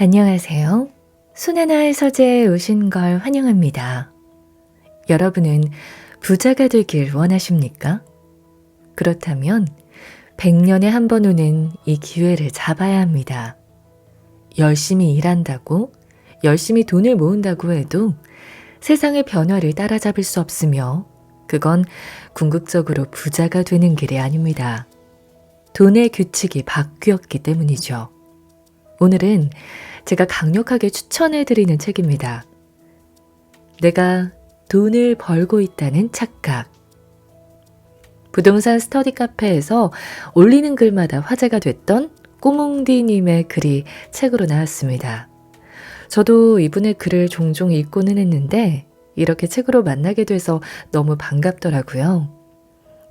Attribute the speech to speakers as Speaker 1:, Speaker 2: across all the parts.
Speaker 1: 안녕하세요. 손하나의 서재에 오신 걸 환영합니다. 여러분은 부자가 되길 원하십니까? 그렇다면 100년에 한 번 오는 이 기회를 잡아야 합니다. 열심히 일한다고, 열심히 돈을 모은다고 해도 세상의 변화를 따라잡을 수 없으며 그건 궁극적으로 부자가 되는 길이 아닙니다. 돈의 규칙이 바뀌었기 때문이죠. 오늘은 제가 강력하게 추천해드리는 책입니다. 내가 돈을 벌고 있다는 착각. 부동산 스터디 카페에서 올리는 글마다 화제가 됐던 꼬몽디님의 글이 책으로 나왔습니다. 저도 이분의 글을 종종 읽고는 했는데 이렇게 책으로 만나게 돼서 너무 반갑더라고요.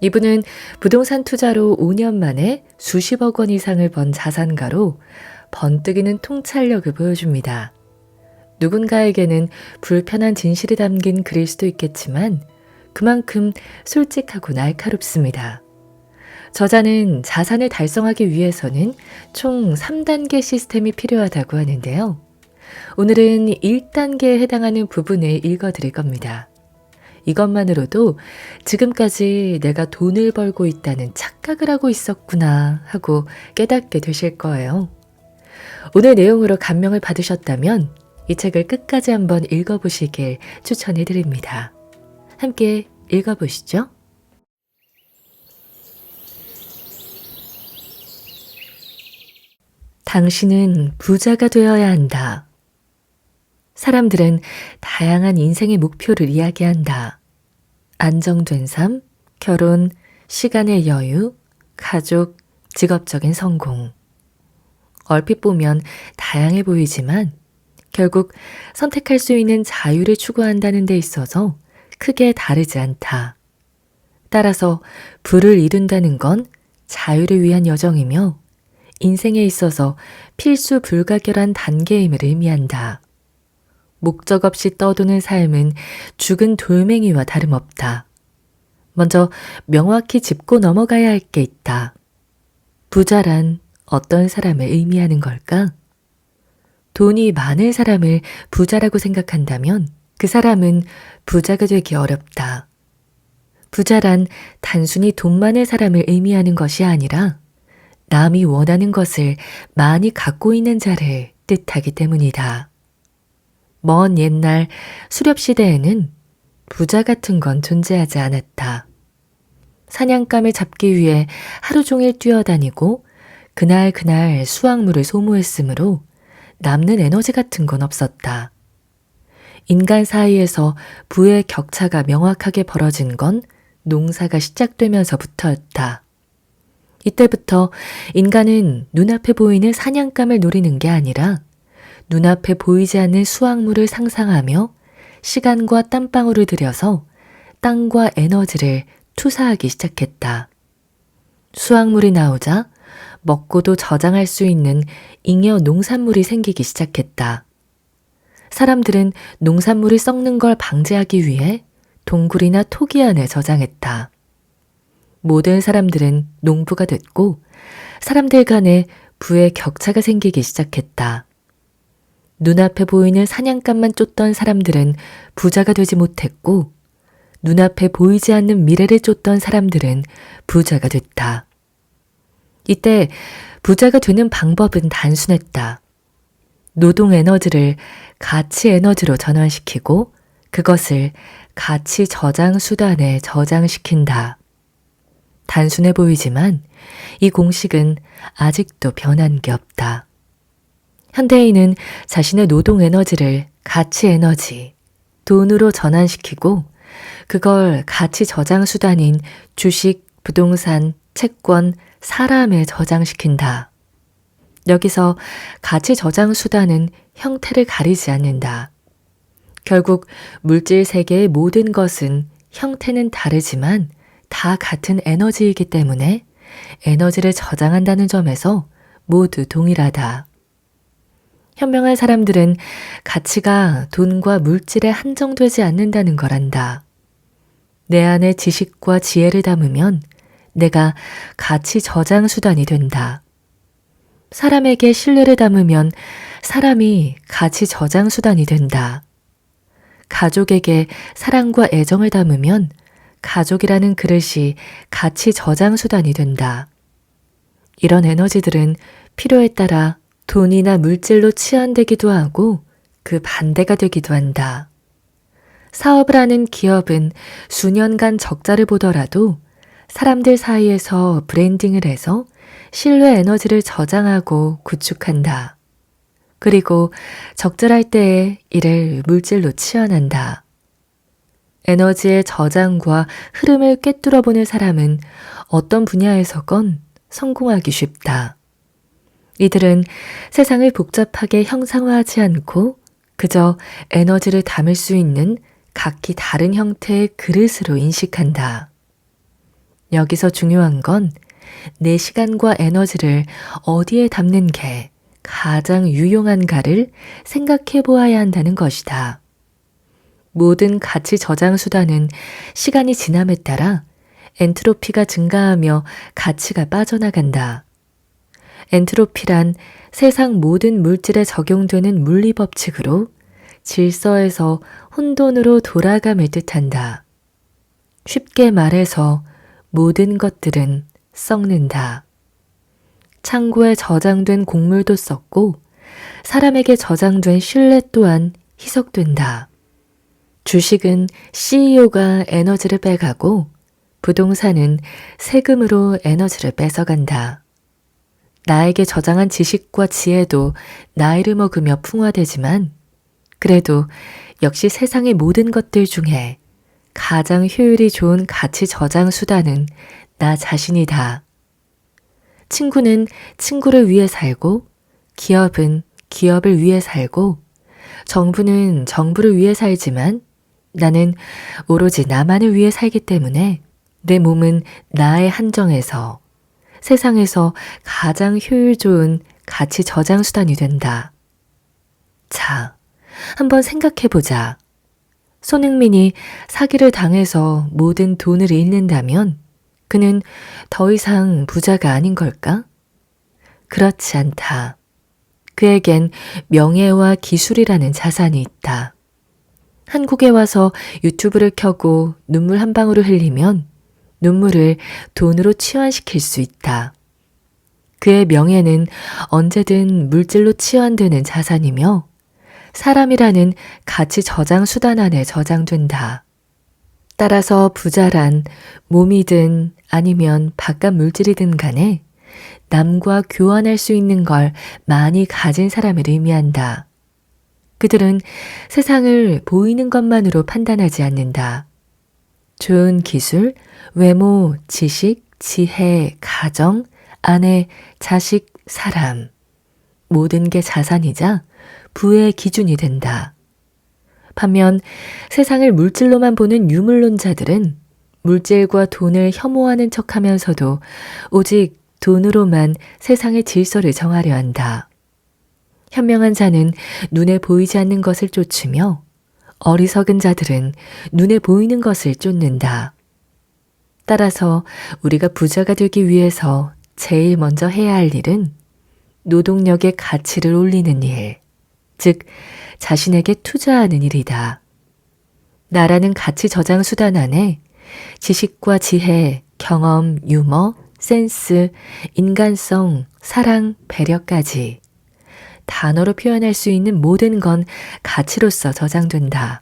Speaker 1: 이분은 부동산 투자로 5년 만에 수십억 원 이상을 번 자산가로 번뜩이는 통찰력을 보여줍니다. 누군가에게는 불편한 진실이 담긴 글일 수도 있겠지만 그만큼 솔직하고 날카롭습니다. 저자는 자산을 달성하기 위해서는 총 3단계 시스템이 필요하다고 하는데요. 오늘은 1단계에 해당하는 부분을 읽어드릴 겁니다. 이것만으로도 지금까지 내가 돈을 벌고 있다는 착각을 하고 있었구나 하고 깨닫게 되실 거예요. 오늘 내용으로 감명을 받으셨다면 이 책을 끝까지 한번 읽어보시길 추천해 드립니다. 함께 읽어보시죠. 당신은 부자가 되어야 한다. 사람들은 다양한 인생의 목표를 이야기한다. 안정된 삶, 결혼, 시간의 여유, 가족, 직업적인 성공. 얼핏 보면 다양해 보이지만 결국 선택할 수 있는 자유를 추구한다는 데 있어서 크게 다르지 않다. 따라서 부를 이룬다는 건 자유를 위한 여정이며 인생에 있어서 필수 불가결한 단계임을 의미한다. 목적 없이 떠도는 삶은 죽은 돌멩이와 다름없다. 먼저 명확히 짚고 넘어가야 할 게 있다. 부자란 어떤 사람을 의미하는 걸까? 돈이 많은 사람을 부자라고 생각한다면 그 사람은 부자가 되기 어렵다. 부자란 단순히 돈 많은 사람을 의미하는 것이 아니라 남이 원하는 것을 많이 갖고 있는 자를 뜻하기 때문이다. 먼 옛날 수렵시대에는 부자 같은 건 존재하지 않았다. 사냥감을 잡기 위해 하루 종일 뛰어다니고 그날 수확물을 소모했으므로 남는 에너지 같은 건 없었다. 인간 사이에서 부의 격차가 명확하게 벌어진 건 농사가 시작되면서부터였다. 이때부터 인간은 눈앞에 보이는 사냥감을 노리는 게 아니라 눈앞에 보이지 않는 수확물을 상상하며 시간과 땀방울을 들여서 땅과 에너지를 투사하기 시작했다. 수확물이 나오자 먹고도 저장할 수 있는 잉여 농산물이 생기기 시작했다. 사람들은 농산물이 썩는 걸 방지하기 위해 동굴이나 토기 안에 저장했다. 모든 사람들은 농부가 됐고 사람들 간에 부의 격차가 생기기 시작했다. 눈앞에 보이는 사냥감만 쫓던 사람들은 부자가 되지 못했고 눈앞에 보이지 않는 미래를 쫓던 사람들은 부자가 됐다. 이때 부자가 되는 방법은 단순했다. 노동 에너지를 가치 에너지로 전환시키고 그것을 가치 저장 수단에 저장시킨다. 단순해 보이지만 이 공식은 아직도 변한 게 없다. 현대인은 자신의 노동 에너지를 가치 에너지, 돈으로 전환시키고 그걸 가치 저장 수단인 주식, 부동산, 채권, 사람에 저장시킨다. 여기서 가치 저장 수단은 형태를 가리지 않는다. 결국 물질 세계의 모든 것은 형태는 다르지만 다 같은 에너지이기 때문에 에너지를 저장한다는 점에서 모두 동일하다. 현명한 사람들은 가치가 돈과 물질에 한정되지 않는다는 걸 안다. 내 안에 지식과 지혜를 담으면 내가 가치 저장 수단이 된다. 사람에게 신뢰를 담으면 사람이 가치 저장 수단이 된다. 가족에게 사랑과 애정을 담으면 가족이라는 그릇이 가치 저장 수단이 된다. 이런 에너지들은 필요에 따라 돈이나 물질로 치환되기도 하고 그 반대가 되기도 한다. 사업을 하는 기업은 수년간 적자를 보더라도 사람들 사이에서 브랜딩을 해서 신뢰 에너지를 저장하고 구축한다. 그리고 적절할 때에 이를 물질로 치환한다. 에너지의 저장과 흐름을 꿰뚫어 보는 사람은 어떤 분야에서건 성공하기 쉽다. 이들은 세상을 복잡하게 형상화하지 않고 그저 에너지를 담을 수 있는 각기 다른 형태의 그릇으로 인식한다. 여기서 중요한 건 내 시간과 에너지를 어디에 담는 게 가장 유용한가를 생각해 보아야 한다는 것이다. 모든 가치 저장 수단은 시간이 지남에 따라 엔트로피가 증가하며 가치가 빠져나간다. 엔트로피란 세상 모든 물질에 적용되는 물리 법칙으로 질서에서 혼돈으로 돌아감을 뜻한다. 쉽게 말해서 모든 것들은 썩는다. 창고에 저장된 곡물도 썩고 사람에게 저장된 신뢰 또한 희석된다. 주식은 CEO가 에너지를 빼가고 부동산은 세금으로 에너지를 뺏어간다. 나에게 저장한 지식과 지혜도 나이를 먹으며 풍화되지만 그래도 역시 세상의 모든 것들 중에 가장 효율이 좋은 가치 저장 수단은 나 자신이다. 친구는 친구를 위해 살고 기업은 기업을 위해 살고 정부는 정부를 위해 살지만 나는 오로지 나만을 위해 살기 때문에 내 몸은 나의 한정에서 세상에서 가장 효율 좋은 가치 저장 수단이 된다. 자, 한번 생각해보자. 손흥민이 사기를 당해서 모든 돈을 잃는다면 그는 더 이상 부자가 아닌 걸까? 그렇지 않다. 그에겐 명예와 기술이라는 자산이 있다. 한국에 와서 유튜브를 켜고 눈물 한 방울을 흘리면 눈물을 돈으로 치환시킬 수 있다. 그의 명예는 언제든 물질로 치환되는 자산이며 사람이라는 가치 저장 수단 안에 저장된다. 따라서 부자란 몸이든 아니면 바깥 물질이든 간에 남과 교환할 수 있는 걸 많이 가진 사람을 의미한다. 그들은 세상을 보이는 것만으로 판단하지 않는다. 좋은 기술, 외모, 지식, 지혜, 가정, 아내, 자식, 사람. 모든 게 자산이자 부의 기준이 된다. 반면 세상을 물질로만 보는 유물론자들은 물질과 돈을 혐오하는 척하면서도 오직 돈으로만 세상의 질서를 정하려 한다. 현명한 자는 눈에 보이지 않는 것을 쫓으며 어리석은 자들은 눈에 보이는 것을 쫓는다. 따라서 우리가 부자가 되기 위해서 제일 먼저 해야 할 일은 노동력의 가치를 올리는 일, 즉 자신에게 투자하는 일이다. 나라는 가치 저장 수단 안에 지식과 지혜, 경험, 유머, 센스, 인간성, 사랑, 배려까지 단어로 표현할 수 있는 모든 건 가치로서 저장된다.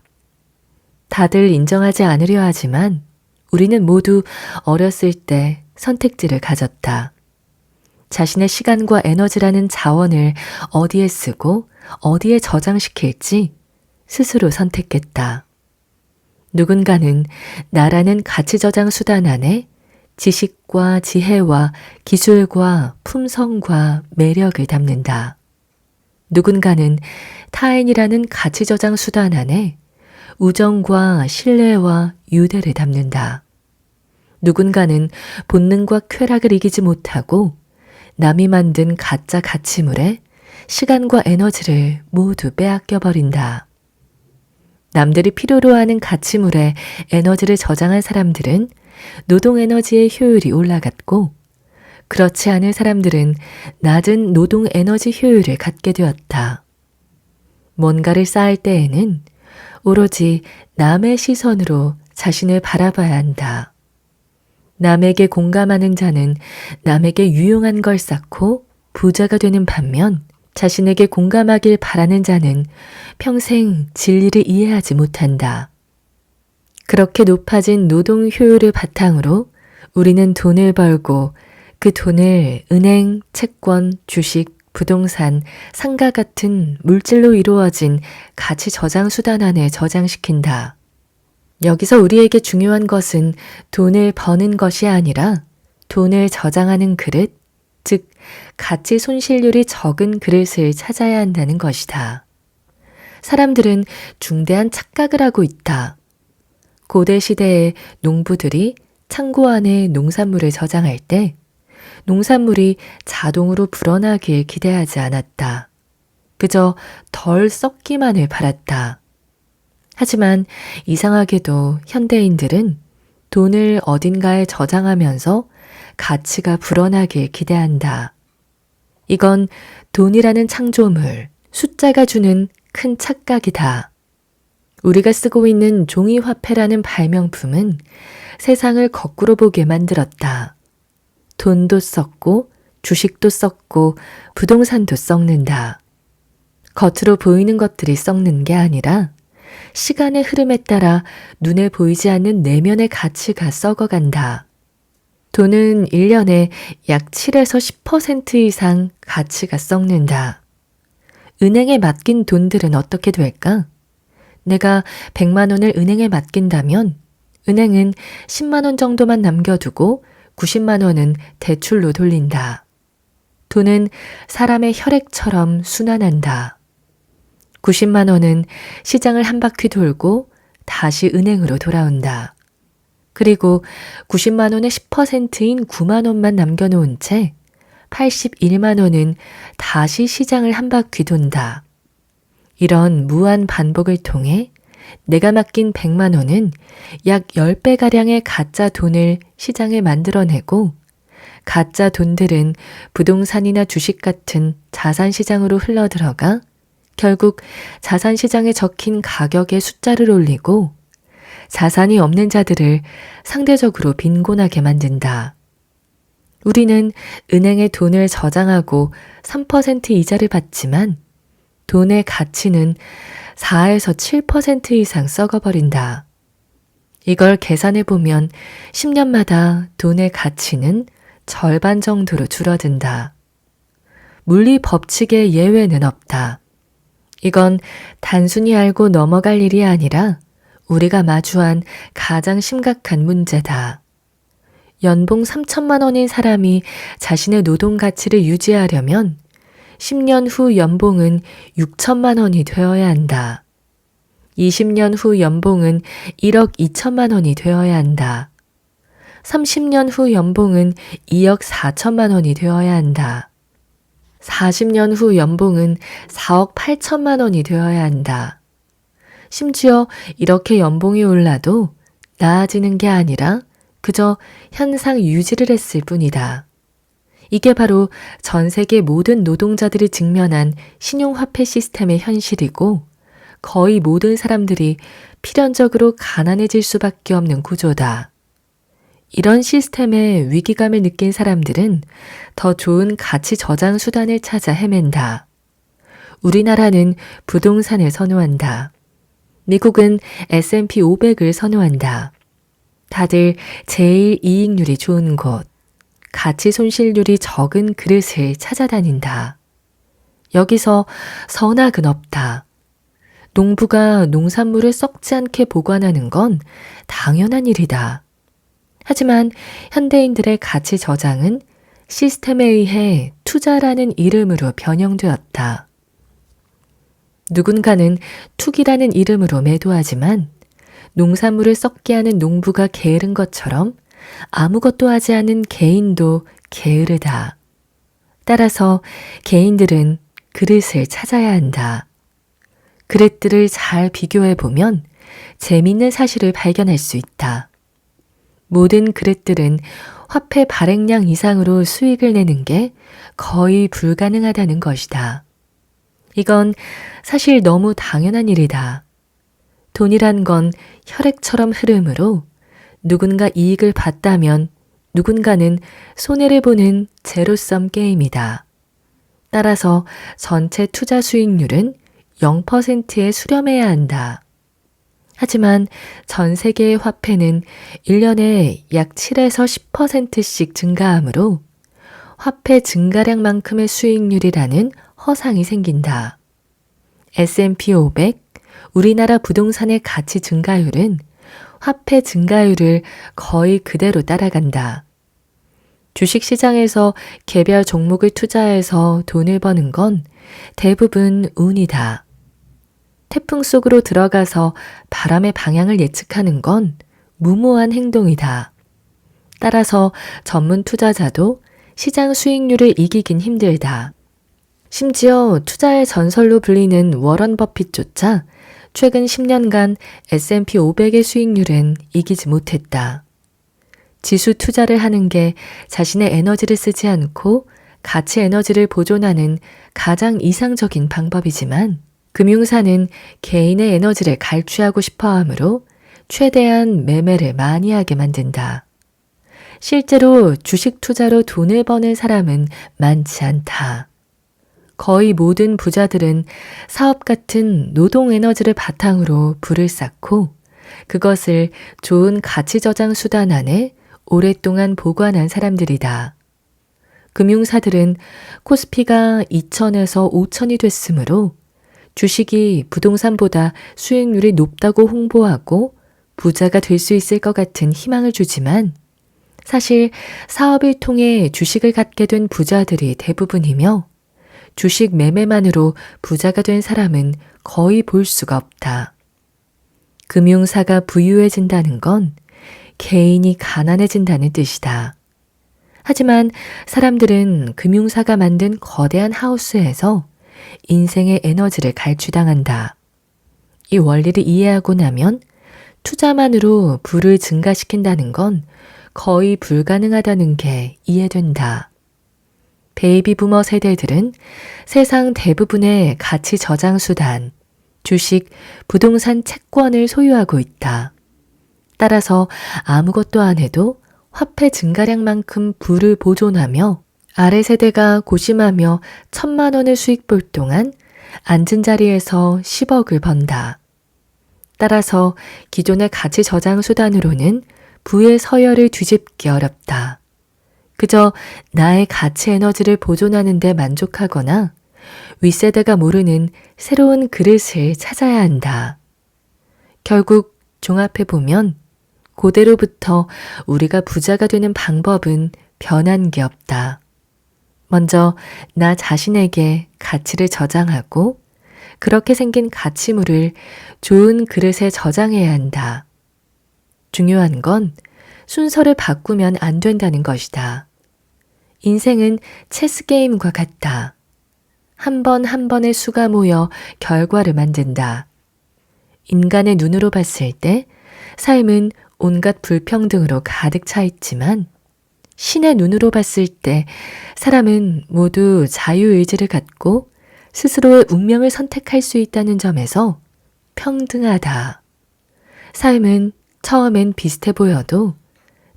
Speaker 1: 다들 인정하지 않으려 하지만 우리는 모두 어렸을 때 선택지를 가졌다. 자신의 시간과 에너지라는 자원을 어디에 쓰고 어디에 저장시킬지 스스로 선택했다. 누군가는 나라는 가치 저장 수단 안에 지식과 지혜와 기술과 품성과 매력을 담는다. 누군가는 타인이라는 가치 저장 수단 안에 우정과 신뢰와 유대를 담는다. 누군가는 본능과 쾌락을 이기지 못하고 남이 만든 가짜 가치물에 시간과 에너지를 모두 빼앗겨 버린다. 남들이 필요로 하는 가치물에 에너지를 저장한 사람들은 노동 에너지의 효율이 올라갔고 그렇지 않은 사람들은 낮은 노동 에너지 효율을 갖게 되었다. 뭔가를 쌓을 때에는 오로지 남의 시선으로 자신을 바라봐야 한다. 남에게 공감하는 자는 남에게 유용한 걸 쌓고 부자가 되는 반면 자신에게 공감하길 바라는 자는 평생 진리를 이해하지 못한다. 그렇게 높아진 노동 효율을 바탕으로 우리는 돈을 벌고 그 돈을 은행, 채권, 주식, 부동산, 상가 같은 물질로 이루어진 가치 저장 수단 안에 저장시킨다. 여기서 우리에게 중요한 것은 돈을 버는 것이 아니라 돈을 저장하는 그릇, 즉 가치 손실률이 적은 그릇을 찾아야 한다는 것이다. 사람들은 중대한 착각을 하고 있다. 고대 시대의 농부들이 창고 안에 농산물을 저장할 때 농산물이 자동으로 불어나길 기대하지 않았다. 그저 덜 썩기만을 바랐다. 하지만 이상하게도 현대인들은 돈을 어딘가에 저장하면서 가치가 불어나길 기대한다. 이건 돈이라는 창조물, 숫자가 주는 큰 착각이다. 우리가 쓰고 있는 종이화폐라는 발명품은 세상을 거꾸로 보게 만들었다. 돈도 썩고 주식도 썩고 부동산도 썩는다. 겉으로 보이는 것들이 썩는 게 아니라 시간의 흐름에 따라 눈에 보이지 않는 내면의 가치가 썩어간다. 돈은 1년에 약 7에서 10% 이상 가치가 썩는다. 은행에 맡긴 돈들은 어떻게 될까? 내가 100만 원을 은행에 맡긴다면 은행은 10만 원 정도만 남겨두고 90만 원은 대출로 돌린다. 돈은 사람의 혈액처럼 순환한다. 90만 원은 시장을 한 바퀴 돌고 다시 은행으로 돌아온다. 그리고 90만 원의 10%인 9만 원만 남겨놓은 채 81만 원은 다시 시장을 한 바퀴 돈다. 이런 무한 반복을 통해 내가 맡긴 100만 원은 약 10배가량의 가짜 돈을 시장에 만들어내고 가짜 돈들은 부동산이나 주식 같은 자산시장으로 흘러들어가 결국 자산시장에 적힌 가격의 숫자를 올리고 자산이 없는 자들을 상대적으로 빈곤하게 만든다. 우리는 은행에 돈을 저장하고 3% 이자를 받지만 돈의 가치는 4에서 7% 이상 썩어버린다. 이걸 계산해 보면 10년마다 돈의 가치는 절반 정도로 줄어든다. 물리 법칙의 예외는 없다. 이건 단순히 알고 넘어갈 일이 아니라 우리가 마주한 가장 심각한 문제다. 연봉 3천만 원인 사람이 자신의 노동 가치를 유지하려면 10년 후 연봉은 6천만 원이 되어야 한다. 20년 후 연봉은 1억 2천만 원이 되어야 한다. 30년 후 연봉은 2억 4천만 원이 되어야 한다. 40년 후 연봉은 4억 8천만 원이 되어야 한다. 심지어 이렇게 연봉이 올라도 나아지는 게 아니라 그저 현상 유지를 했을 뿐이다. 이게 바로 전 세계 모든 노동자들이 직면한 신용화폐 시스템의 현실이고 거의 모든 사람들이 필연적으로 가난해질 수밖에 없는 구조다. 이런 시스템에 위기감을 느낀 사람들은 더 좋은 가치 저장 수단을 찾아 헤맨다. 우리나라는 부동산을 선호한다. 미국은 S&P 500을 선호한다. 다들 제일 이익률이 좋은 곳, 가치 손실률이 적은 그릇을 찾아다닌다. 여기서 선악은 없다. 농부가 농산물을 썩지 않게 보관하는 건 당연한 일이다. 하지만 현대인들의 가치 저장은 시스템에 의해 투자라는 이름으로 변형되었다. 누군가는 투기라는 이름으로 매도하지만 농산물을 썩게 하는 농부가 게으른 것처럼 아무것도 하지 않은 개인도 게으르다. 따라서 개인들은 그릇을 찾아야 한다. 그릇들을 잘 비교해 보면 재미있는 사실을 발견할 수 있다. 모든 그릇들은 화폐 발행량 이상으로 수익을 내는 게 거의 불가능하다는 것이다. 이건 사실 너무 당연한 일이다. 돈이란 건 혈액처럼 흐르므로 누군가 이익을 봤다면 누군가는 손해를 보는 제로섬 게임이다. 따라서 전체 투자 수익률은 0%에 수렴해야 한다. 하지만 전 세계의 화폐는 1년에 약 7에서 10%씩 증가하므로 화폐 증가량만큼의 수익률이라는 허상이 생긴다. S&P 500, 우리나라 부동산의 가치 증가율은 화폐 증가율을 거의 그대로 따라간다. 주식시장에서 개별 종목을 투자해서 돈을 버는 건 대부분 운이다. 태풍 속으로 들어가서 바람의 방향을 예측하는 건 무모한 행동이다. 따라서 전문 투자자도 시장 수익률을 이기긴 힘들다. 심지어 투자의 전설로 불리는 워런 버핏조차 최근 10년간 S&P 500의 수익률은 이기지 못했다. 지수 투자를 하는 게 자신의 에너지를 쓰지 않고 가치 에너지를 보존하는 가장 이상적인 방법이지만 금융사는 개인의 에너지를 갈취하고 싶어 하므로 최대한 매매를 많이 하게 만든다. 실제로 주식 투자로 돈을 버는 사람은 많지 않다. 거의 모든 부자들은 사업 같은 노동 에너지를 바탕으로 부를 쌓고 그것을 좋은 가치 저장 수단 안에 오랫동안 보관한 사람들이다. 금융사들은 코스피가 2,000에서 5,000이 됐으므로 주식이 부동산보다 수익률이 높다고 홍보하고 부자가 될 수 있을 것 같은 희망을 주지만 사실 사업을 통해 주식을 갖게 된 부자들이 대부분이며 주식 매매만으로 부자가 된 사람은 거의 볼 수가 없다. 금융사가 부유해진다는 건 개인이 가난해진다는 뜻이다. 하지만 사람들은 금융사가 만든 거대한 하우스에서 인생의 에너지를 갈취당한다. 이 원리를 이해하고 나면 투자만으로 부를 증가시킨다는 건 거의 불가능하다는 게 이해된다. 베이비 부머 세대들은 세상 대부분의 가치 저장 수단, 주식, 부동산 채권을 소유하고 있다. 따라서 아무것도 안 해도 화폐 증가량만큼 부를 보존하며 아래 세대가 고심하며 1,000만 원을 수익 볼 동안 앉은 자리에서 10억을 번다. 따라서 기존의 가치 저장 수단으로는 부의 서열을 뒤집기 어렵다. 그저 나의 가치 에너지를 보존하는 데 만족하거나 윗세대가 모르는 새로운 그릇을 찾아야 한다. 결국 종합해보면 고대로부터 우리가 부자가 되는 방법은 변한 게 없다. 먼저 나 자신에게 가치를 저장하고 그렇게 생긴 가치물을 좋은 그릇에 저장해야 한다. 중요한 건 순서를 바꾸면 안 된다는 것이다. 인생은 체스 게임과 같다. 한 번 한 번의 수가 모여 결과를 만든다. 인간의 눈으로 봤을 때 삶은 온갖 불평등으로 가득 차 있지만 신의 눈으로 봤을 때 사람은 모두 자유의지를 갖고 스스로의 운명을 선택할 수 있다는 점에서 평등하다. 삶은 처음엔 비슷해 보여도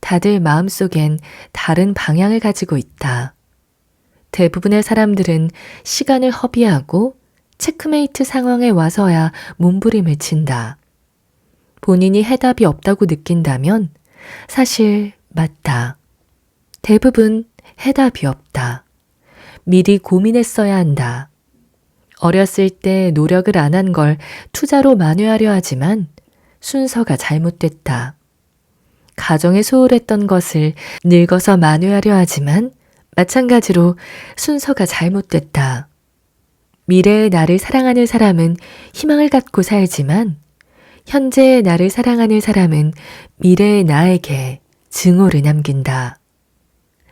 Speaker 1: 다들 마음속엔 다른 방향을 가지고 있다. 대부분의 사람들은 시간을 허비하고 체크메이트 상황에 와서야 몸부림을 친다. 본인이 해답이 없다고 느낀다면 사실 맞다. 대부분 해답이 없다. 미리 고민했어야 한다. 어렸을 때 노력을 안 한 걸 투자로 만회하려 하지만 순서가 잘못됐다. 가정에 소홀했던 것을 늙어서 만회하려 하지만 마찬가지로 순서가 잘못됐다. 미래의 나를 사랑하는 사람은 희망을 갖고 살지만 현재의 나를 사랑하는 사람은 미래의 나에게 증오를 남긴다.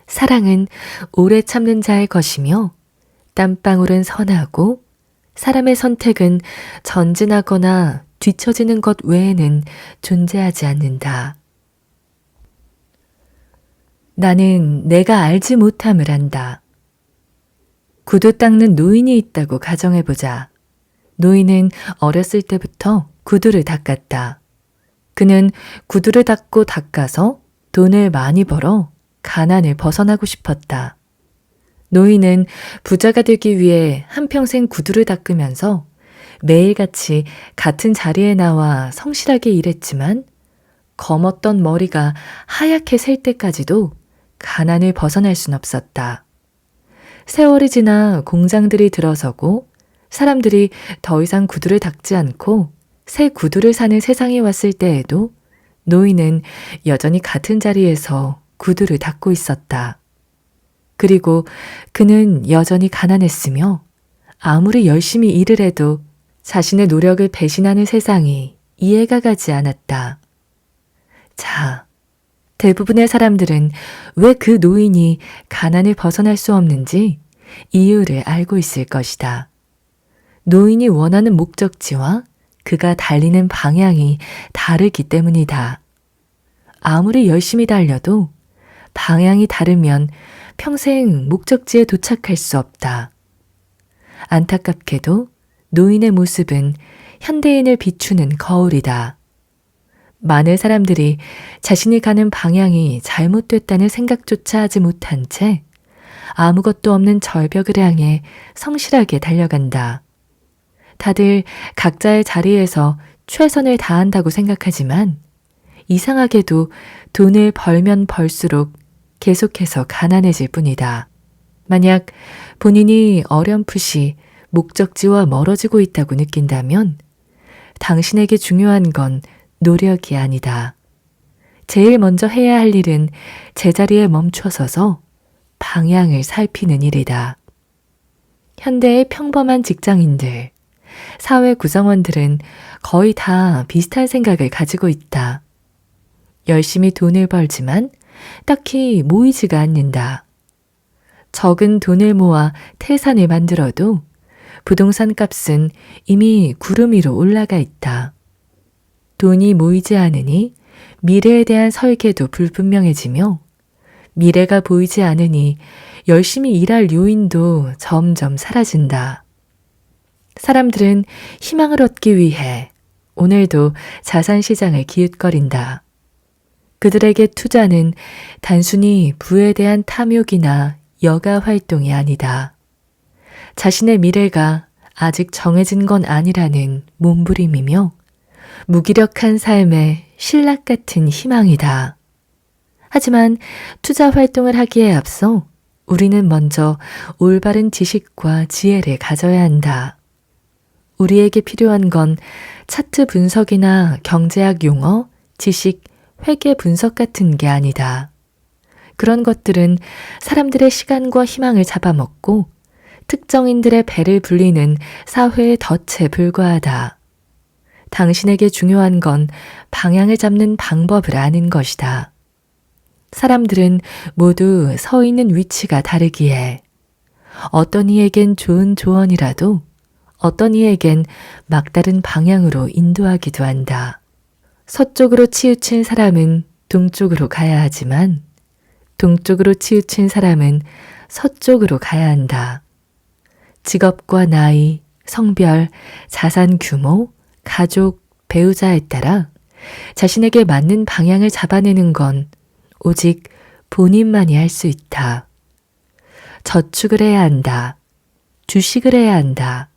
Speaker 1: 사랑은 오래 참는 자의 것이며 땀방울은 선하고 사람의 선택은 전진하거나 뒤처지는 것 외에는 존재하지 않는다. 나는 내가 알지 못함을 안다. 구두 닦는 노인이 있다고 가정해보자. 노인은 어렸을 때부터 구두를 닦았다. 그는 구두를 닦고 닦아서 돈을 많이 벌어 가난을 벗어나고 싶었다. 노인은 부자가 되기 위해 한평생 구두를 닦으면서 매일같이 같은 자리에 나와 성실하게 일했지만 검었던 머리가 하얗게 셀 때까지도 가난을 벗어날 순 없었다. 세월이 지나 공장들이 들어서고 사람들이 더 이상 구두를 닦지 않고 새 구두를 사는 세상이 왔을 때에도 노인은 여전히 같은 자리에서 구두를 닦고 있었다. 그리고 그는 여전히 가난했으며 아무리 열심히 일을 해도 자신의 노력을 배신하는 세상이 이해가 가지 않았다. 자, 대부분의 사람들은 왜 그 노인이 가난을 벗어날 수 없는지 이유를 알고 있을 것이다. 노인이 원하는 목적지와 그가 달리는 방향이 다르기 때문이다. 아무리 열심히 달려도 방향이 다르면 평생 목적지에 도착할 수 없다. 안타깝게도 노인의 모습은 현대인을 비추는 거울이다. 많은 사람들이 자신이 가는 방향이 잘못됐다는 생각조차 하지 못한 채 아무것도 없는 절벽을 향해 성실하게 달려간다. 다들 각자의 자리에서 최선을 다한다고 생각하지만 이상하게도 돈을 벌면 벌수록 계속해서 가난해질 뿐이다. 만약 본인이 어렴풋이 목적지와 멀어지고 있다고 느낀다면 당신에게 중요한 건 노력이 아니다. 제일 먼저 해야 할 일은 제자리에 멈춰서서 방향을 살피는 일이다. 현대의 평범한 직장인들, 사회 구성원들은 거의 다 비슷한 생각을 가지고 있다. 열심히 돈을 벌지만 딱히 모이지가 않는다. 적은 돈을 모아 태산을 만들어도 부동산 값은 이미 구름 위로 올라가 있다. 돈이 모이지 않으니 미래에 대한 설계도 불분명해지며 미래가 보이지 않으니 열심히 일할 요인도 점점 사라진다. 사람들은 희망을 얻기 위해 오늘도 자산시장을 기웃거린다. 그들에게 투자는 단순히 부에 대한 탐욕이나 여가 활동이 아니다. 자신의 미래가 아직 정해진 건 아니라는 몸부림이며 무기력한 삶의 신락 같은 희망이다. 하지만 투자 활동을 하기에 앞서 우리는 먼저 올바른 지식과 지혜를 가져야 한다. 우리에게 필요한 건 차트 분석이나 경제학 용어, 지식, 회계 분석 같은 게 아니다. 그런 것들은 사람들의 시간과 희망을 잡아먹고 특정인들의 배를 불리는 사회의 덫에 불과하다. 당신에게 중요한 건 방향을 잡는 방법을 아는 것이다. 사람들은 모두 서 있는 위치가 다르기에 어떤 이에겐 좋은 조언이라도 어떤 이에겐 막다른 방향으로 인도하기도 한다. 서쪽으로 치우친 사람은 동쪽으로 가야 하지만 동쪽으로 치우친 사람은 서쪽으로 가야 한다. 직업과 나이, 성별, 자산 규모, 가족, 배우자에 따라 자신에게 맞는 방향을 잡아내는 건 오직 본인만이 할 수 있다. 저축을 해야 한다. 주식을 해야 한다.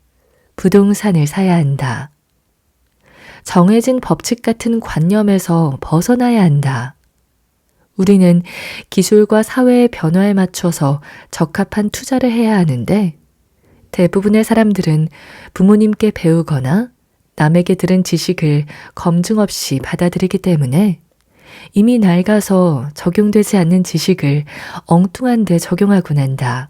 Speaker 1: 부동산을 사야 한다. 정해진 법칙 같은 관념에서 벗어나야 한다. 우리는 기술과 사회의 변화에 맞춰서 적합한 투자를 해야 하는데 대부분의 사람들은 부모님께 배우거나 남에게 들은 지식을 검증 없이 받아들이기 때문에 이미 낡아서 적용되지 않는 지식을 엉뚱한 데 적용하곤 한다.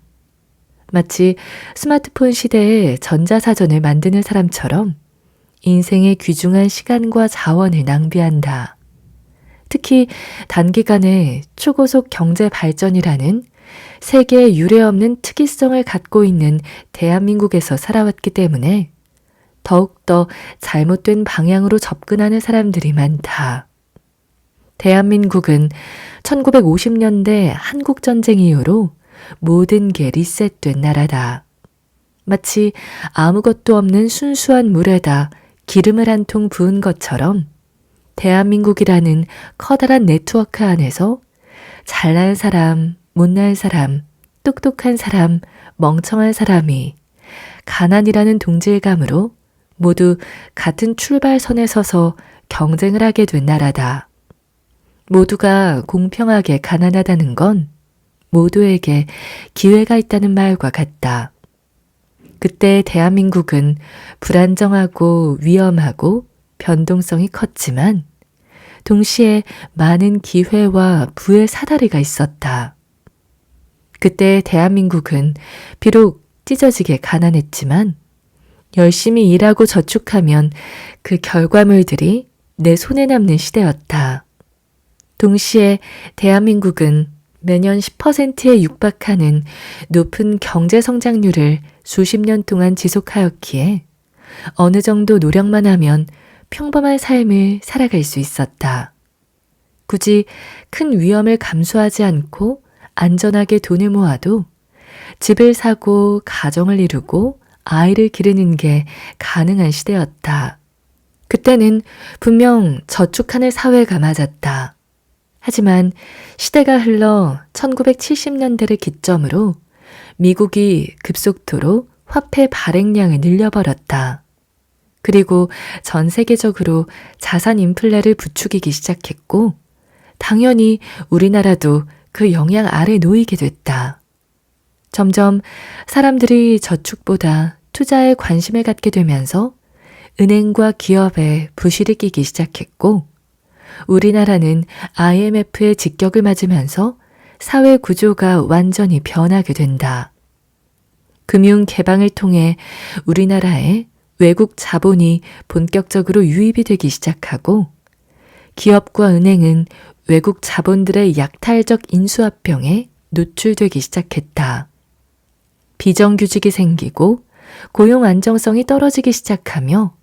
Speaker 1: 마치 스마트폰 시대에 전자사전을 만드는 사람처럼 인생의 귀중한 시간과 자원을 낭비한다. 특히 단기간에 초고속 경제 발전이라는 세계에 유례없는 특이성을 갖고 있는 대한민국에서 살아왔기 때문에 더욱더 잘못된 방향으로 접근하는 사람들이 많다. 대한민국은 1950년대 한국전쟁 이후로 모든 게 리셋된 나라다. 마치 아무것도 없는 순수한 물에다 기름을 한 통 부은 것처럼 대한민국이라는 커다란 네트워크 안에서 잘난 사람, 못난 사람, 똑똑한 사람, 멍청한 사람이 가난이라는 동질감으로 모두 같은 출발선에 서서 경쟁을 하게 된 나라다. 모두가 공평하게 가난하다는 건 모두에게 기회가 있다는 말과 같다. 그때 대한민국은 불안정하고 위험하고 변동성이 컸지만 동시에 많은 기회와 부의 사다리가 있었다. 그때 대한민국은 비록 찢어지게 가난했지만 열심히 일하고 저축하면 그 결과물들이 내 손에 남는 시대였다. 동시에 대한민국은 매년 10%에 육박하는 높은 경제 성장률을 수십 년 동안 지속하였기에 어느 정도 노력만 하면 평범한 삶을 살아갈 수 있었다. 굳이 큰 위험을 감수하지 않고 안전하게 돈을 모아도 집을 사고 가정을 이루고 아이를 기르는 게 가능한 시대였다. 그때는 분명 저축하는 사회가 맞았다. 하지만 시대가 흘러 1970년대를 기점으로 미국이 급속도로 화폐 발행량을 늘려버렸다. 그리고 전 세계적으로 자산 인플레를 부추기기 시작했고 당연히 우리나라도 그 영향 아래 놓이게 됐다. 점점 사람들이 저축보다 투자에 관심을 갖게 되면서 은행과 기업에 부실이 끼기 시작했고 우리나라는 IMF의 직격을 맞으면서 사회 구조가 완전히 변하게 된다. 금융 개방을 통해 우리나라에 외국 자본이 본격적으로 유입이 되기 시작하고 기업과 은행은 외국 자본들의 약탈적 인수합병에 노출되기 시작했다. 비정규직이 생기고 고용 안정성이 떨어지기 시작하며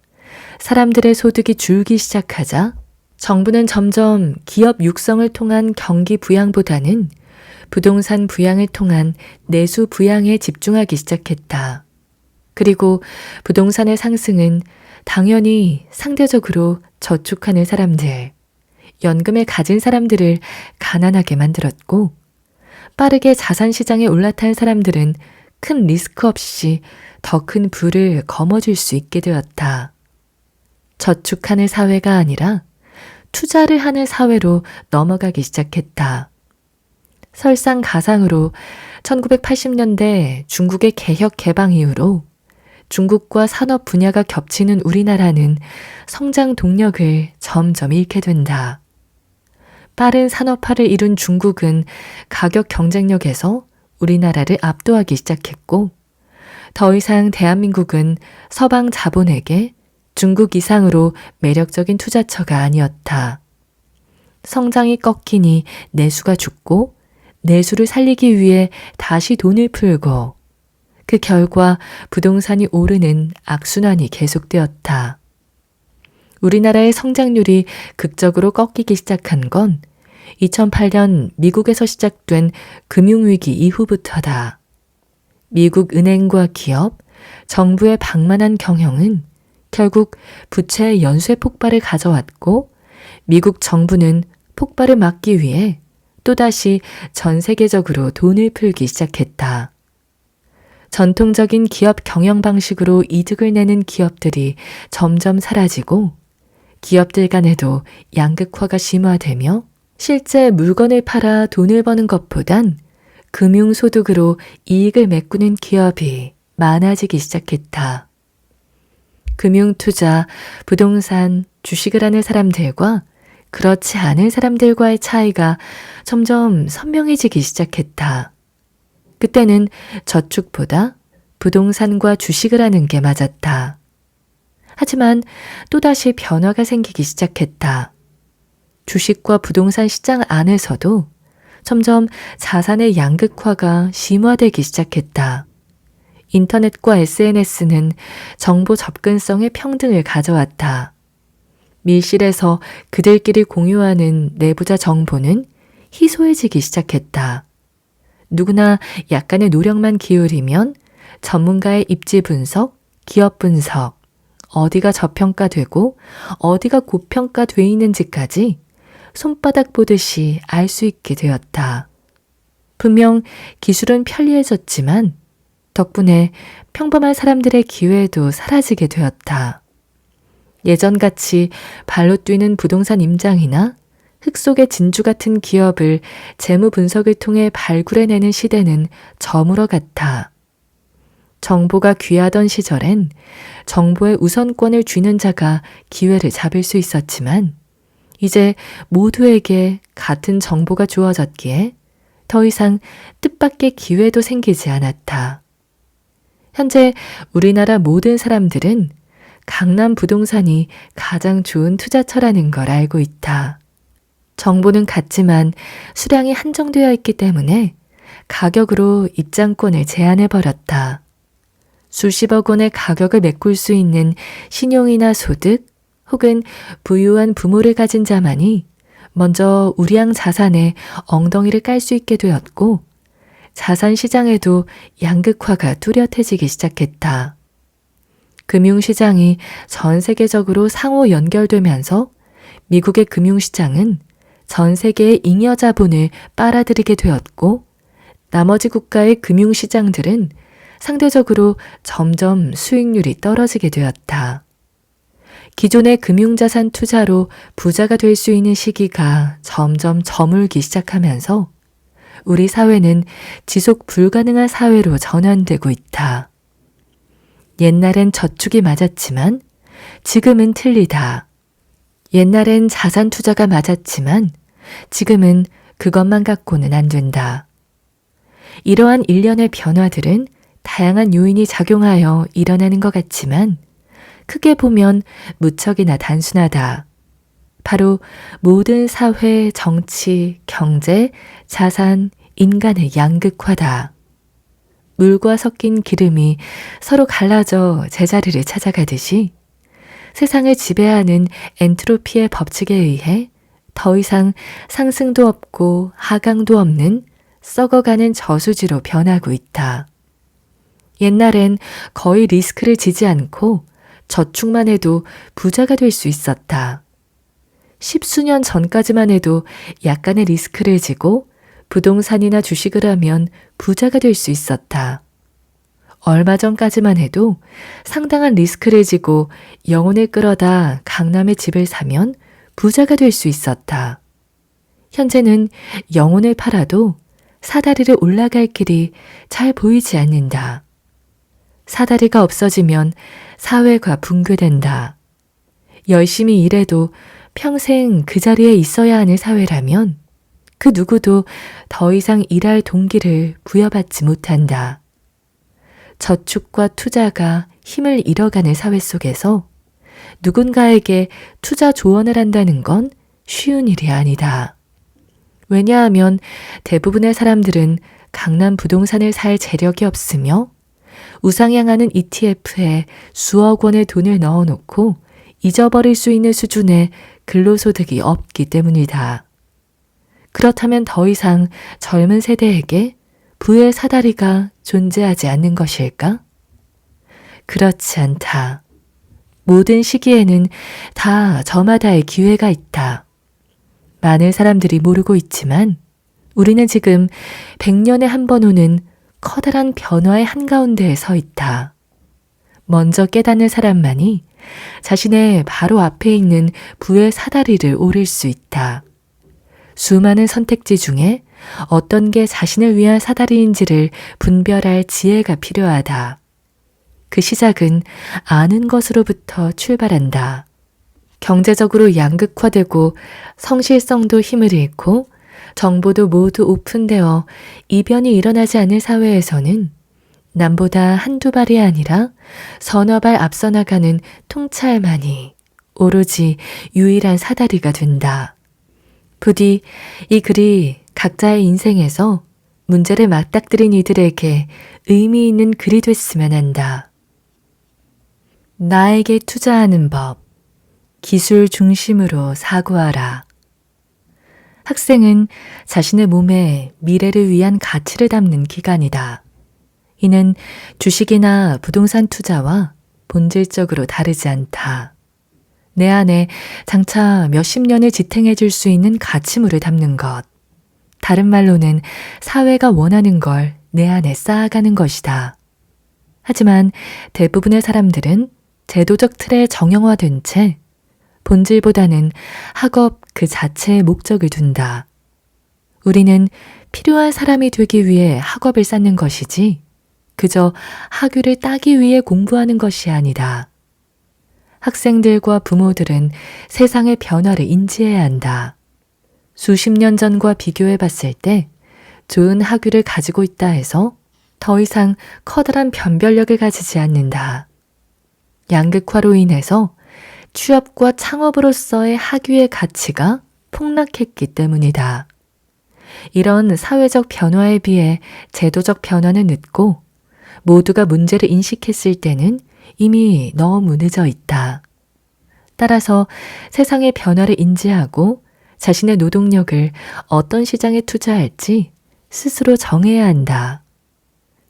Speaker 1: 사람들의 소득이 줄기 시작하자 정부는 점점 기업 육성을 통한 경기 부양보다는 부동산 부양을 통한 내수 부양에 집중하기 시작했다. 그리고 부동산의 상승은 당연히 상대적으로 저축하는 사람들, 연금을 가진 사람들을 가난하게 만들었고 빠르게 자산 시장에 올라탄 사람들은 큰 리스크 없이 더 큰 부를 거머쥘 수 있게 되었다. 저축하는 사회가 아니라 투자를 하는 사회로 넘어가기 시작했다. 설상가상으로 1980년대 중국의 개혁 개방 이후로 중국과 산업 분야가 겹치는 우리나라는 성장 동력을 점점 잃게 된다. 빠른 산업화를 이룬 중국은 가격 경쟁력에서 우리나라를 압도하기 시작했고 더 이상 대한민국은 서방 자본에게 중국 이상으로 매력적인 투자처가 아니었다. 성장이 꺾이니 내수가 죽고 내수를 살리기 위해 다시 돈을 풀고 그 결과 부동산이 오르는 악순환이 계속되었다. 우리나라의 성장률이 극적으로 꺾이기 시작한 건 2008년 미국에서 시작된 금융위기 이후부터다. 미국 은행과 기업, 정부의 방만한 경영은 결국 부채의 연쇄 폭발을 가져왔고 미국 정부는 폭발을 막기 위해 또다시 전 세계적으로 돈을 풀기 시작했다. 전통적인 기업 경영 방식으로 이득을 내는 기업들이 점점 사라지고 기업들 간에도 양극화가 심화되며 실제 물건을 팔아 돈을 버는 것보단 금융소득으로 이익을 메꾸는 기업이 많아지기 시작했다. 금융투자, 부동산, 주식을 하는 사람들과 그렇지 않은 사람들과의 차이가 점점 선명해지기 시작했다. 그때는 저축보다 부동산과 주식을 하는 게 맞았다. 하지만 또다시 변화가 생기기 시작했다. 주식과 부동산 시장 안에서도 점점 자산의 양극화가 심화되기 시작했다. 인터넷과 SNS는 정보 접근성의 평등을 가져왔다. 밀실에서 그들끼리 공유하는 내부자 정보는 희소해지기 시작했다. 누구나 약간의 노력만 기울이면 전문가의 입지 분석, 기업 분석, 어디가 저평가되고 어디가 고평가돼 있는지까지 손바닥 보듯이 알 수 있게 되었다. 분명 기술은 편리해졌지만 덕분에 평범한 사람들의 기회도 사라지게 되었다. 예전같이 발로 뛰는 부동산 임장이나 흙 속의 진주 같은 기업을 재무 분석을 통해 발굴해내는 시대는 저물어 갔다. 정보가 귀하던 시절엔 정보의 우선권을 쥐는 자가 기회를 잡을 수 있었지만 이제 모두에게 같은 정보가 주어졌기에 더 이상 뜻밖의 기회도 생기지 않았다. 현재 우리나라 모든 사람들은 강남 부동산이 가장 좋은 투자처라는 걸 알고 있다. 정보는 같지만 수량이 한정되어 있기 때문에 가격으로 입장권을 제한해버렸다. 수십억 원의 가격을 메꿀 수 있는 신용이나 소득 혹은 부유한 부모를 가진 자만이 먼저 우량 자산에 엉덩이를 깔 수 있게 되었고 자산 시장에도 양극화가 뚜렷해지기 시작했다. 금융시장이 전 세계적으로 상호 연결되면서 미국의 금융시장은 전 세계의 잉여 자본을 빨아들이게 되었고 나머지 국가의 금융시장들은 상대적으로 점점 수익률이 떨어지게 되었다. 기존의 금융자산 투자로 부자가 될 수 있는 시기가 점점 저물기 시작하면서 우리 사회는 지속 불가능한 사회로 전환되고 있다. 옛날엔 저축이 맞았지만 지금은 틀리다. 옛날엔 자산 투자가 맞았지만 지금은 그것만 갖고는 안 된다. 이러한 일련의 변화들은 다양한 요인이 작용하여 일어나는 것 같지만 크게 보면 무척이나 단순하다. 바로 모든 사회, 정치, 경제, 자산, 인간의 양극화다. 물과 섞인 기름이 서로 갈라져 제자리를 찾아가듯이 세상을 지배하는 엔트로피의 법칙에 의해 더 이상 상승도 없고 하강도 없는 썩어가는 저수지로 변하고 있다. 옛날엔 거의 리스크를 지지 않고 저축만 해도 부자가 될 수 있었다. 10수년 전까지만 해도 약간의 리스크를 지고 부동산이나 주식을 하면 부자가 될 수 있었다. 얼마 전까지만 해도 상당한 리스크를 지고 영혼을 끌어다 강남의 집을 사면 부자가 될 수 있었다. 현재는 영혼을 팔아도 사다리를 올라갈 길이 잘 보이지 않는다. 사다리가 없어지면 사회가 붕괴된다. 열심히 일해도 평생 그 자리에 있어야 하는 사회라면 그 누구도 더 이상 일할 동기를 부여받지 못한다. 저축과 투자가 힘을 잃어가는 사회 속에서 누군가에게 투자 조언을 한다는 건 쉬운 일이 아니다. 왜냐하면 대부분의 사람들은 강남 부동산을 살 재력이 없으며 우상향하는 ETF에 수억 원의 돈을 넣어놓고 잊어버릴 수 있는 수준의 근로소득이 없기 때문이다. 그렇다면 더 이상 젊은 세대에게 부의 사다리가 존재하지 않는 것일까? 그렇지 않다. 모든 시기에는 다 저마다의 기회가 있다. 많은 사람들이 모르고 있지만 우리는 지금 100년에 한 번 오는 커다란 변화의 한가운데에 서 있다. 먼저 깨닫는 사람만이 자신의 바로 앞에 있는 부의 사다리를 오를 수 있다. 수많은 선택지 중에 어떤 게 자신을 위한 사다리인지를 분별할 지혜가 필요하다. 그 시작은 아는 것으로부터 출발한다. 경제적으로 양극화되고 성실성도 힘을 잃고 정보도 모두 오픈되어 이변이 일어나지 않는 사회에서는 남보다 한두 발이 아니라 서너 발 앞서 나가는 통찰만이 오로지 유일한 사다리가 된다. 부디 이 글이 각자의 인생에서 문제를 맞닥뜨린 이들에게 의미 있는 글이 됐으면 한다. 나에게 투자하는 법, 기술 중심으로 사고하라. 학생은 자신의 몸에 미래를 위한 가치를 담는 기간이다. 이는 주식이나 부동산 투자와 본질적으로 다르지 않다. 내 안에 장차 몇십 년을 지탱해 줄 수 있는 가치물을 담는 것. 다른 말로는 사회가 원하는 걸 내 안에 쌓아가는 것이다. 하지만 대부분의 사람들은 제도적 틀에 정형화된 채 본질보다는 학업 그 자체의 목적을 둔다. 우리는 필요한 사람이 되기 위해 학업을 쌓는 것이지 그저 학위를 따기 위해 공부하는 것이 아니다. 학생들과 부모들은 세상의 변화를 인지해야 한다. 수십 년 전과 비교해 봤을 때 좋은 학위를 가지고 있다 해서 더 이상 커다란 변별력을 가지지 않는다. 양극화로 인해서 취업과 창업으로서의 학위의 가치가 폭락했기 때문이다. 이런 사회적 변화에 비해 제도적 변화는 늦고 모두가 문제를 인식했을 때는 이미 너무 늦어 있다. 따라서 세상의 변화를 인지하고 자신의 노동력을 어떤 시장에 투자할지 스스로 정해야 한다.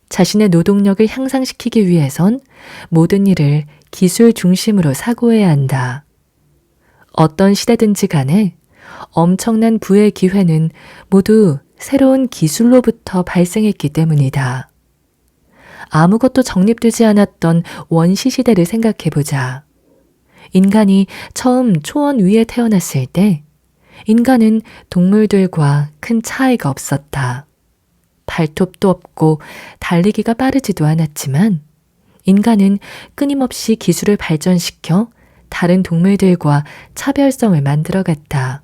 Speaker 1: 자신의 노동력을 향상시키기 위해선 모든 일을 기술 중심으로 사고해야 한다. 어떤 시대든지 간에 엄청난 부의 기회는 모두 새로운 기술로부터 발생했기 때문이다. 아무것도 정립되지 않았던 원시 시대를 생각해보자. 인간이 처음 초원 위에 태어났을 때 인간은 동물들과 큰 차이가 없었다. 발톱도 없고 달리기가 빠르지도 않았지만 인간은 끊임없이 기술을 발전시켜 다른 동물들과 차별성을 만들어갔다.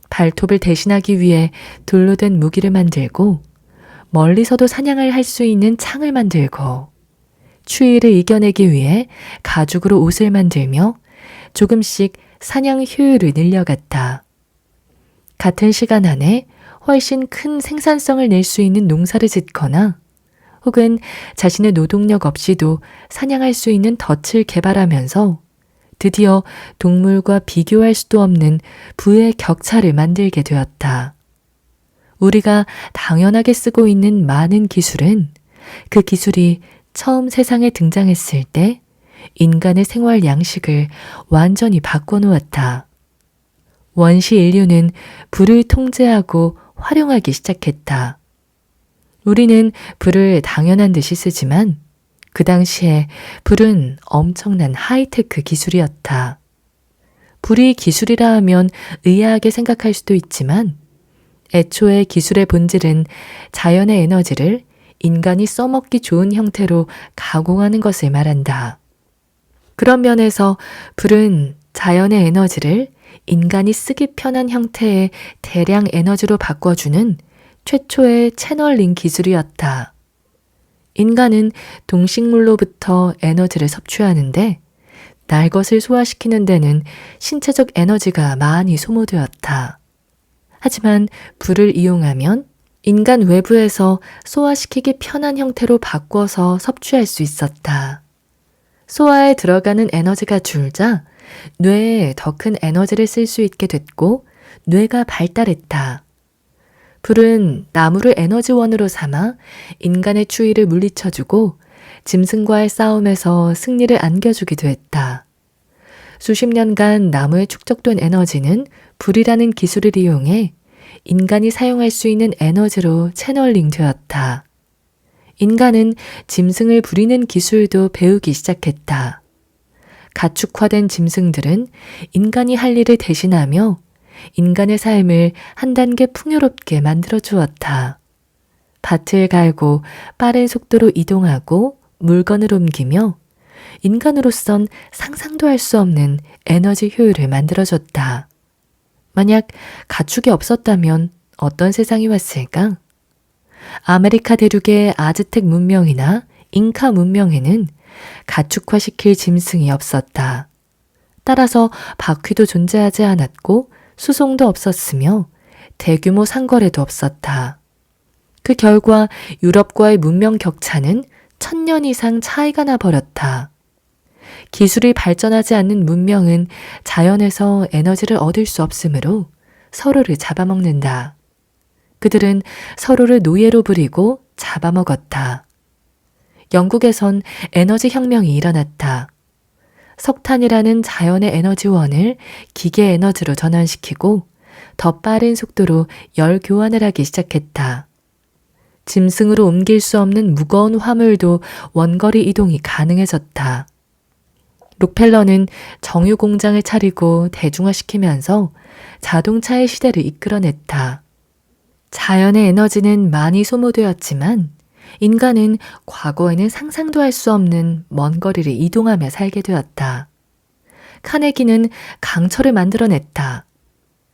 Speaker 1: 발톱을 대신하기 위해 돌로 된 무기를 만들고 멀리서도 사냥을 할 수 있는 창을 만들고 추위를 이겨내기 위해 가죽으로 옷을 만들며 조금씩 사냥 효율을 늘려갔다. 같은 시간 안에 훨씬 큰 생산성을 낼 수 있는 농사를 짓거나 혹은 자신의 노동력 없이도 사냥할 수 있는 덫을 개발하면서 드디어 동물과 비교할 수도 없는 부의 격차를 만들게 되었다. 우리가 당연하게 쓰고 있는 많은 기술은 그 기술이 처음 세상에 등장했을 때 인간의 생활 양식을 완전히 바꿔놓았다. 원시 인류는 불을 통제하고 활용하기 시작했다. 우리는 불을 당연한 듯이 쓰지만 그 당시에 불은 엄청난 하이테크 기술이었다. 불이 기술이라 하면 의아하게 생각할 수도 있지만 애초에 기술의 본질은 자연의 에너지를 인간이 써먹기 좋은 형태로 가공하는 것을 말한다. 그런 면에서 불은 자연의 에너지를 인간이 쓰기 편한 형태의 대량 에너지로 바꿔주는 최초의 채널링 기술이었다. 인간은 동식물로부터 에너지를 섭취하는데 날 것을 소화시키는 데는 신체적 에너지가 많이 소모되었다. 하지만 불을 이용하면 인간 외부에서 소화시키기 편한 형태로 바꿔서 섭취할 수 있었다. 소화에 들어가는 에너지가 줄자 뇌에 더 큰 에너지를 쓸 수 있게 됐고 뇌가 발달했다. 불은 나무를 에너지원으로 삼아 인간의 추위를 물리쳐주고 짐승과의 싸움에서 승리를 안겨주기도 했다. 수십 년간 나무에 축적된 에너지는 불이라는 기술을 이용해 인간이 사용할 수 있는 에너지로 채널링 되었다. 인간은 짐승을 부리는 기술도 배우기 시작했다. 가축화된 짐승들은 인간이 할 일을 대신하며 인간의 삶을 한 단계 풍요롭게 만들어 주었다. 밭을 갈고 빠른 속도로 이동하고 물건을 옮기며 인간으로선 상상도 할 수 없는 에너지 효율을 만들어줬다. 만약 가축이 없었다면 어떤 세상이 왔을까? 아메리카 대륙의 아즈텍 문명이나 잉카 문명에는 가축화시킬 짐승이 없었다. 따라서 바퀴도 존재하지 않았고 수송도 없었으며 대규모 상거래도 없었다. 그 결과 유럽과의 문명 격차는 1000년 이상 차이가 나버렸다. 기술이 발전하지 않는 문명은 자연에서 에너지를 얻을 수 없으므로 서로를 잡아먹는다. 그들은 서로를 노예로 부리고 잡아먹었다. 영국에선 에너지 혁명이 일어났다. 석탄이라는 자연의 에너지원을 기계 에너지로 전환시키고 더 빠른 속도로 열 교환을 하기 시작했다. 짐승으로 옮길 수 없는 무거운 화물도 원거리 이동이 가능해졌다. 록펠러는 정유 공장을 차리고 대중화시키면서 자동차의 시대를 이끌어냈다. 자연의 에너지는 많이 소모되었지만 인간은 과거에는 상상도 할 수 없는 먼 거리를 이동하며 살게 되었다. 카네기는 강철을 만들어냈다.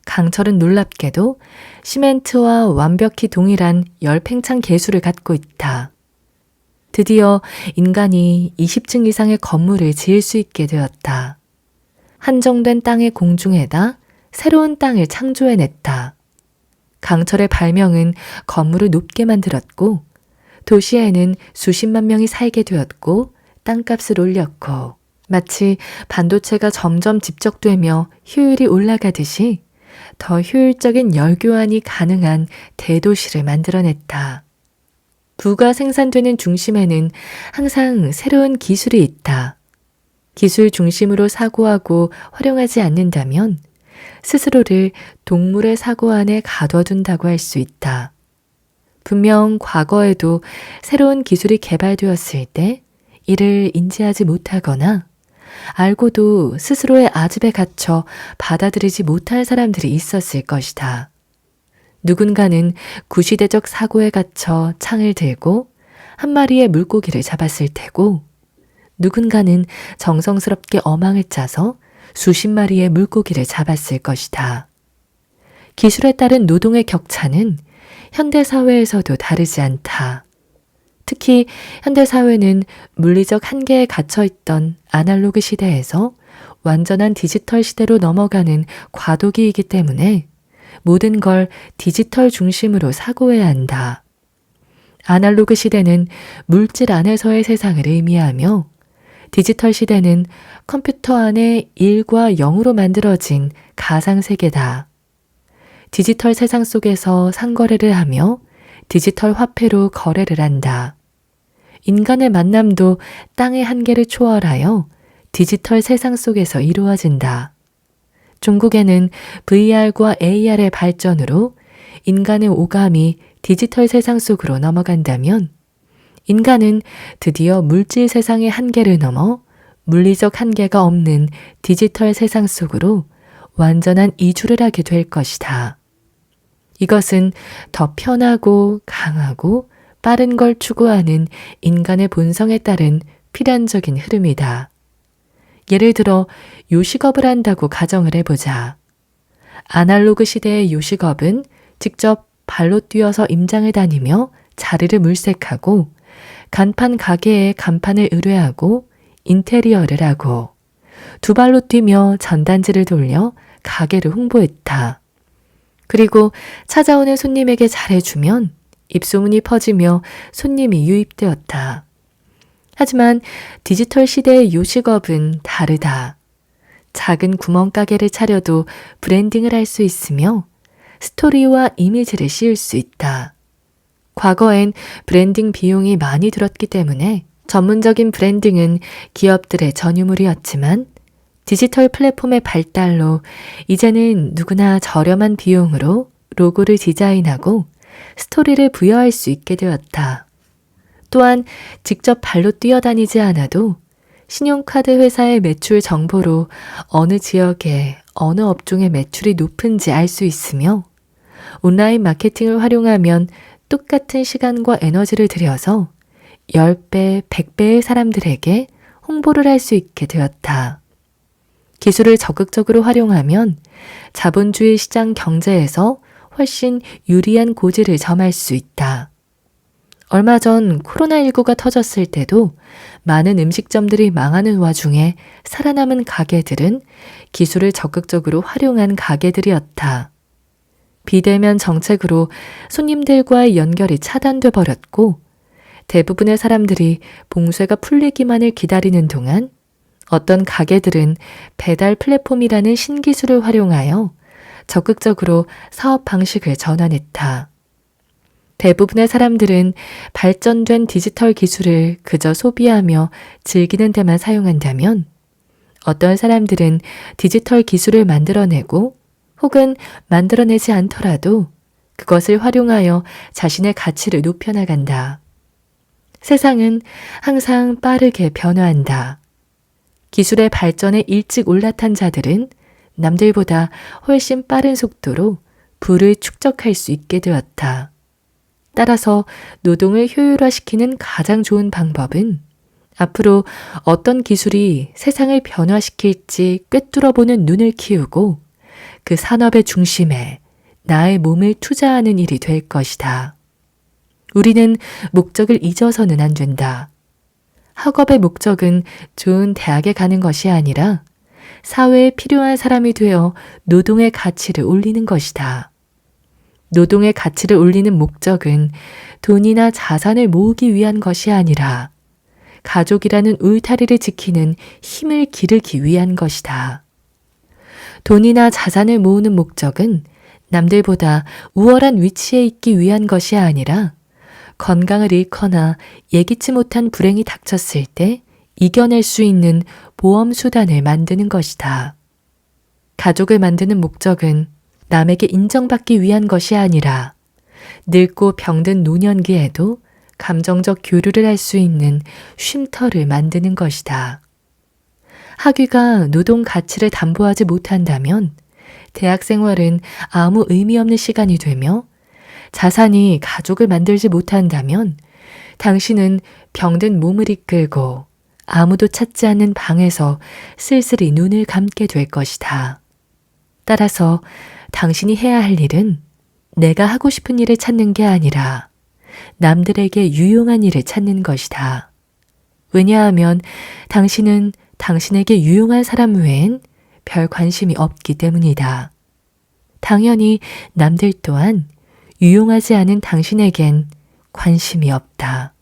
Speaker 1: 강철은 놀랍게도 시멘트와 완벽히 동일한 열팽창 계수를 갖고 있다. 드디어 인간이 20층 이상의 건물을 지을 수 있게 되었다. 한정된 땅의 공중에다 새로운 땅을 창조해냈다. 강철의 발명은 건물을 높게 만들었고 도시에는 수십만 명이 살게 되었고 땅값을 올렸고 마치 반도체가 점점 집적되며 효율이 올라가듯이 더 효율적인 열교환이 가능한 대도시를 만들어냈다. 부가 생산되는 중심에는 항상 새로운 기술이 있다. 기술 중심으로 사고하고 활용하지 않는다면 스스로를 동물의 사고 안에 가둬둔다고 할 수 있다. 분명 과거에도 새로운 기술이 개발되었을 때 이를 인지하지 못하거나 알고도 스스로의 아집에 갇혀 받아들이지 못할 사람들이 있었을 것이다. 누군가는 구시대적 사고에 갇혀 창을 들고 한 마리의 물고기를 잡았을 테고 누군가는 정성스럽게 어망을 짜서 수십 마리의 물고기를 잡았을 것이다. 기술에 따른 노동의 격차는 현대사회에서도 다르지 않다. 특히 현대사회는 물리적 한계에 갇혀있던 아날로그 시대에서 완전한 디지털 시대로 넘어가는 과도기이기 때문에 모든 걸 디지털 중심으로 사고해야 한다. 아날로그 시대는 물질 안에서의 세상을 의미하며 디지털 시대는 컴퓨터 안에 1과 0으로 만들어진 가상세계다. 디지털 세상 속에서 상거래를 하며 디지털 화폐로 거래를 한다. 인간의 만남도 땅의 한계를 초월하여 디지털 세상 속에서 이루어진다. 중국에는 VR과 AR의 발전으로 인간의 오감이 디지털 세상 속으로 넘어간다면 인간은 드디어 물질 세상의 한계를 넘어 물리적 한계가 없는 디지털 세상 속으로 완전한 이주를 하게 될 것이다. 이것은 더 편하고 강하고 빠른 걸 추구하는 인간의 본성에 따른 필연적인 흐름이다. 예를 들어 요식업을 한다고 가정을 해보자. 아날로그 시대의 요식업은 직접 발로 뛰어서 임장을 다니며 자리를 물색하고 간판 가게에 간판을 의뢰하고 인테리어를 하고 두 발로 뛰며 전단지를 돌려 가게를 홍보했다. 그리고 찾아오는 손님에게 잘해주면 입소문이 퍼지며 손님이 유입되었다. 하지만 디지털 시대의 요식업은 다르다. 작은 구멍가게를 차려도 브랜딩을 할 수 있으며 스토리와 이미지를 씌울 수 있다. 과거엔 브랜딩 비용이 많이 들었기 때문에 전문적인 브랜딩은 기업들의 전유물이었지만 디지털 플랫폼의 발달로 이제는 누구나 저렴한 비용으로 로고를 디자인하고 스토리를 부여할 수 있게 되었다. 또한 직접 발로 뛰어다니지 않아도 신용카드 회사의 매출 정보로 어느 지역에 어느 업종의 매출이 높은지 알 수 있으며 온라인 마케팅을 활용하면 똑같은 시간과 에너지를 들여서 10배, 100배의 사람들에게 홍보를 할 수 있게 되었다. 기술을 적극적으로 활용하면 자본주의 시장 경제에서 훨씬 유리한 고지를 점할 수 있다. 얼마 전 코로나19가 터졌을 때도 많은 음식점들이 망하는 와중에 살아남은 가게들은 기술을 적극적으로 활용한 가게들이었다. 비대면 정책으로 손님들과의 연결이 차단돼 버렸고 대부분의 사람들이 봉쇄가 풀리기만을 기다리는 동안 어떤 가게들은 배달 플랫폼이라는 신기술을 활용하여 적극적으로 사업 방식을 전환했다. 대부분의 사람들은 발전된 디지털 기술을 그저 소비하며 즐기는 데만 사용한다면 어떤 사람들은 디지털 기술을 만들어내고 혹은 만들어내지 않더라도 그것을 활용하여 자신의 가치를 높여나간다. 세상은 항상 빠르게 변화한다. 기술의 발전에 일찍 올라탄 자들은 남들보다 훨씬 빠른 속도로 부를 축적할 수 있게 되었다. 따라서 노동을 효율화시키는 가장 좋은 방법은 앞으로 어떤 기술이 세상을 변화시킬지 꿰뚫어보는 눈을 키우고 그 산업의 중심에 나의 몸을 투자하는 일이 될 것이다. 우리는 목적을 잊어서는 안 된다. 학업의 목적은 좋은 대학에 가는 것이 아니라 사회에 필요한 사람이 되어 노동의 가치를 올리는 것이다. 노동의 가치를 올리는 목적은 돈이나 자산을 모으기 위한 것이 아니라 가족이라는 울타리를 지키는 힘을 기르기 위한 것이다. 돈이나 자산을 모으는 목적은 남들보다 우월한 위치에 있기 위한 것이 아니라 건강을 잃거나 예기치 못한 불행이 닥쳤을 때 이겨낼 수 있는 보험 수단을 만드는 것이다. 가족을 만드는 목적은 남에게 인정받기 위한 것이 아니라 늙고 병든 노년기에도 감정적 교류를 할 수 있는 쉼터를 만드는 것이다. 학위가 노동 가치를 담보하지 못한다면 대학 생활은 아무 의미 없는 시간이 되며 자산이 가족을 만들지 못한다면 당신은 병든 몸을 이끌고 아무도 찾지 않는 방에서 쓸쓸히 눈을 감게 될 것이다. 따라서 당신이 해야 할 일은 내가 하고 싶은 일을 찾는 게 아니라 남들에게 유용한 일을 찾는 것이다. 왜냐하면 당신은 당신에게 유용한 사람 외엔 별 관심이 없기 때문이다. 당연히 남들 또한 유용하지 않은 당신에겐 관심이 없다.